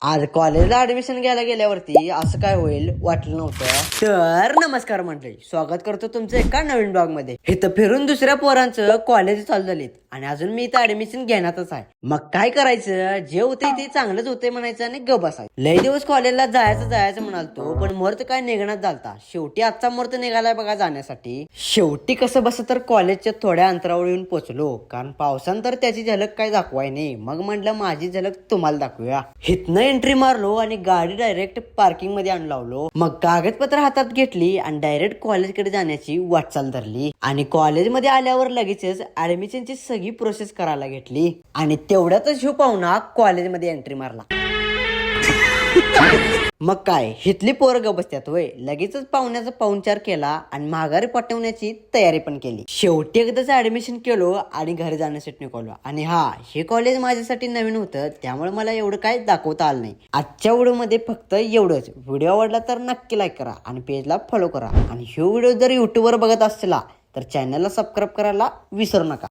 आज कॉलेजला ऍडमिशन घ्यायला गेल्यावरती असं काय होईल वाटलं नव्हतं. तर नमस्कार मंडळी, स्वागत करतो तुमचं एका नवीन ब्लॉग मध्ये. इथं फिरून दुसऱ्या पोरांचं कॉलेज चालू झालीत आणि अजून मी इथं ऍडमिशन घेण्यातच आहे. मग काय करायचं, जे होतंय ते चांगलंच होतंय म्हणायचं आणि गप बसायचं. लय दिवस कॉलेजला जायचं म्हणालतो, पण मुहूर्त काय निघण्यात झालता. शेवटी आजचा मुहूर्त निघालाय बघा जाण्यासाठी. शेवटी कसं बस तर कॉलेजच्या थोड्या अंतरावर येऊन पोचलो, कारण पावसानं तर त्याची झलक काय दाखवाय नाही. मग म्हटलं माझी झलक तुम्हाला दाखवूया. हिथनं एंट्री मारलो आणि गाडी डायरेक्ट पार्किंग मध्ये आणून लावलो. मग कागदपत्र हातात घेतली आणि डायरेक्ट कॉलेजकडे जाण्याची वाटचाल धरली. आणि कॉलेजमध्ये आल्यावर लगेचच ऍडमिशनची सगळी प्रोसेस करायला घेतली आणि तेवढ्यातच ह्यो पाहुणा कॉलेजमध्ये एंट्री मारला. मग काय हिथली पोरं ग बसत्यात होय. लगेचच पाहुण्याचा पाहुणचार केला आणि माघारी पाठवण्याची तयारी पण केली. शेवटी एकदाच ऍडमिशन केलो आणि घरी जाण्यासाठी निघालो. आणि हे कॉलेज माझ्यासाठी नवीन होतं, त्यामुळे मला एवढं काय दाखवता आलं नाही. आजच्या व्हिडिओ मध्ये फक्त एवढंच. व्हिडिओ आवडला तर नक्की लाईक करा आणि पेजला फॉलो करा. आणि ह्यो व्हिडिओ जर युट्यूबवर बघत असला तर चॅनलला सबस्क्राईब करायला विसरू नका.